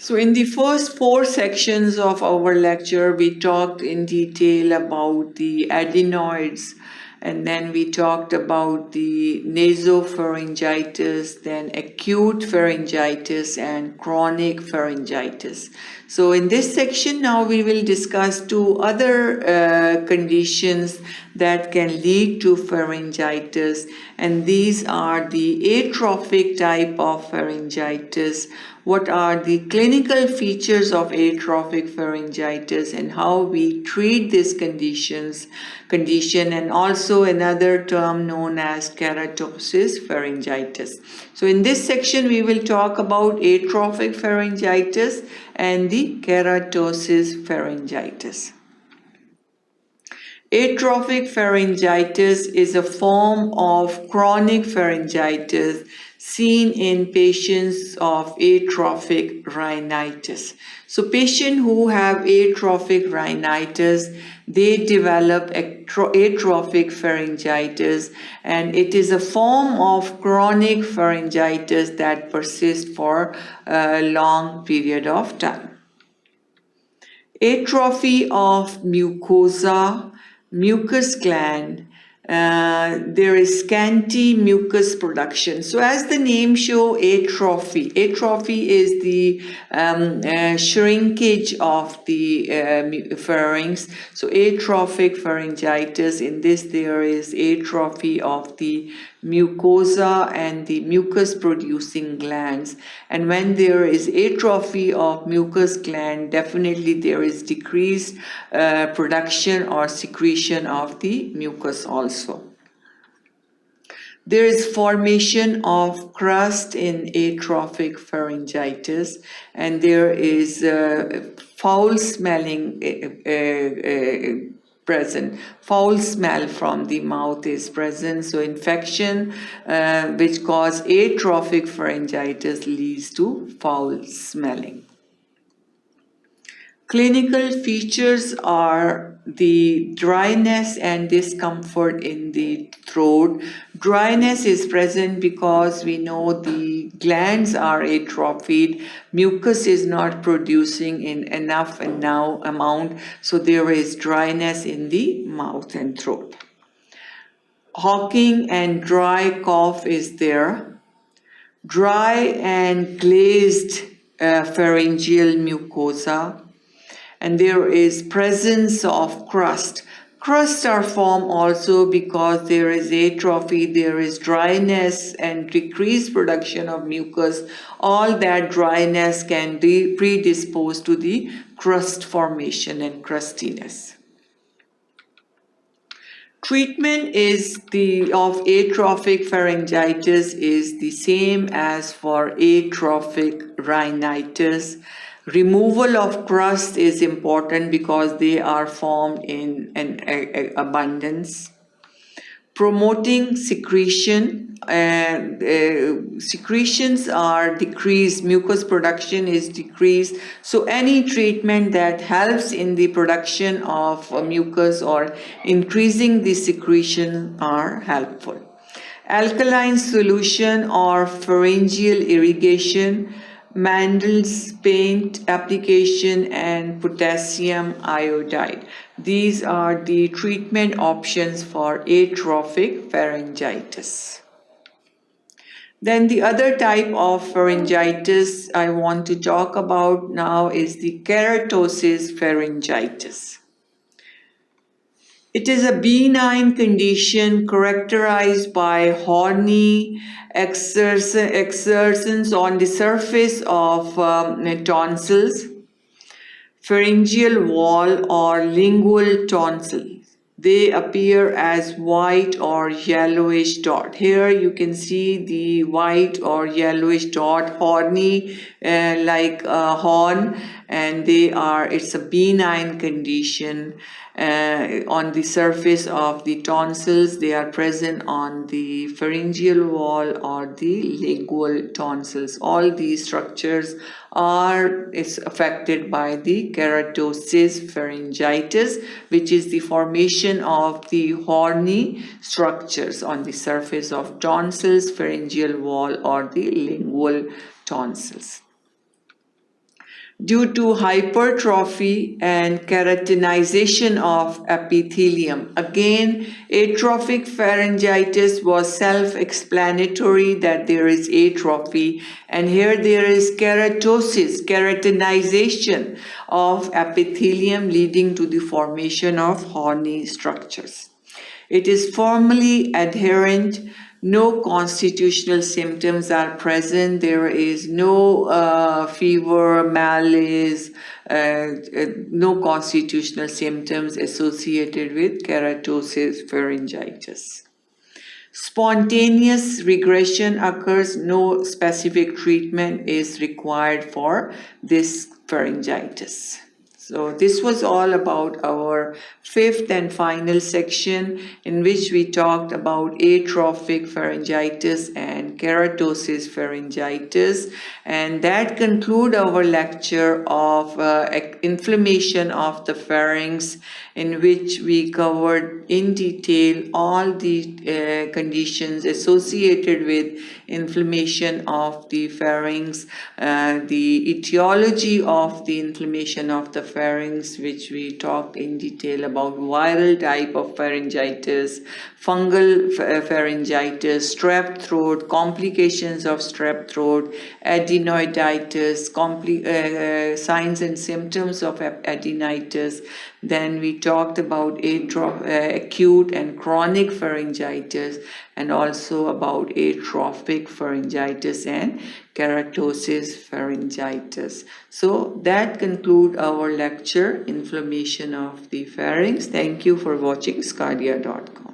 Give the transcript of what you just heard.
So in the first 4 sections of our lecture, we talked in detail about the adenoids, and then we talked about the nasopharyngitis, then acute pharyngitis and chronic pharyngitis. So in this section now we will discuss 2 other conditions that can lead to pharyngitis, and these are the atrophic type of pharyngitis. What are the clinical features of atrophic pharyngitis and how we treat this condition, and also another term known as keratosis pharyngitis. So in this section we will talk about atrophic pharyngitis and the keratosis pharyngitis. Atrophic pharyngitis is a form of chronic pharyngitis seen in patients of atrophic rhinitis. So patients who have atrophic rhinitis, they develop atrophic pharyngitis, and it is a form of chronic pharyngitis that persists for a long period of time. Atrophy of mucosa, mucus gland, there is scanty mucus production. So as the name shows, atrophy is the shrinkage of the pharynx. So atrophic pharyngitis, in this there is atrophy of the mucosa and the mucus producing glands, and when there is atrophy of mucus gland, definitely there is decreased production or secretion of the mucus also. There is formation of crust in atrophic pharyngitis, and there is foul smelling present. Foul smell from the mouth is present. So infection which cause atrophic pharyngitis leads to foul smelling. Clinical features are the dryness and discomfort in the throat. Dryness is present because we know the glands are atrophied, mucus is not producing in enough amount, so there is dryness in the mouth and throat. Hawking and dry cough is there. Dry and glazed pharyngeal mucosa. And there is presence of crust. Crusts are formed also because there is atrophy, there is dryness and decreased production of mucus. All that dryness can be predisposed to the crust formation and crustiness. Treatment of atrophic pharyngitis is the same as for atrophic rhinitis. Removal of crust is important because they are formed in an abundance. Promoting secretion, secretions are decreased, mucus production is decreased, so any treatment that helps in the production of mucus or increasing the secretion are helpful. Alkaline solution or pharyngeal irrigation, Mandel's paint application, and potassium iodide. These are the treatment options for atrophic pharyngitis. Then the other type of pharyngitis I want to talk about now is the keratosis pharyngitis. It is a benign condition characterized by horny exertions on the surface of tonsils, pharyngeal wall or lingual tonsil. They appear as white or yellowish dot. Here you can see the white or yellowish dot, horny like a horn, and it's a benign condition on the surface of the tonsils. They are present on the pharyngeal wall or the lingual tonsils. All these structures is affected by the keratosis pharyngitis, which is the formation of the horny structures on the surface of tonsils, pharyngeal wall or the lingual tonsils. due to hypertrophy and keratinization of epithelium. Again, atrophic pharyngitis was self-explanatory that there is atrophy, and here there is keratosis, keratinization of epithelium leading to the formation of horny structures. It is formally adherent. No constitutional symptoms are present. There is no fever, malaise, no constitutional symptoms associated with keratosis pharyngitis. Spontaneous regression occurs. No specific treatment is required for this pharyngitis. So this was all about our fifth and final section, in which we talked about atrophic pharyngitis and keratosis pharyngitis, and that conclude our lecture of inflammation of the pharynx, in which we covered in detail all the conditions associated with inflammation of the pharynx, the etiology of the inflammation of the pharynx, which we talked in detail about viral type of pharyngitis, fungal pharyngitis, strep throat, complications of strep throat, adenoiditis, signs and symptoms of adenoiditis. Then we talked about acute and chronic pharyngitis, and also about atrophic pharyngitis and keratosis pharyngitis. So that concludes our lecture, inflammation of the pharynx. Thank you for watching sqadia.com.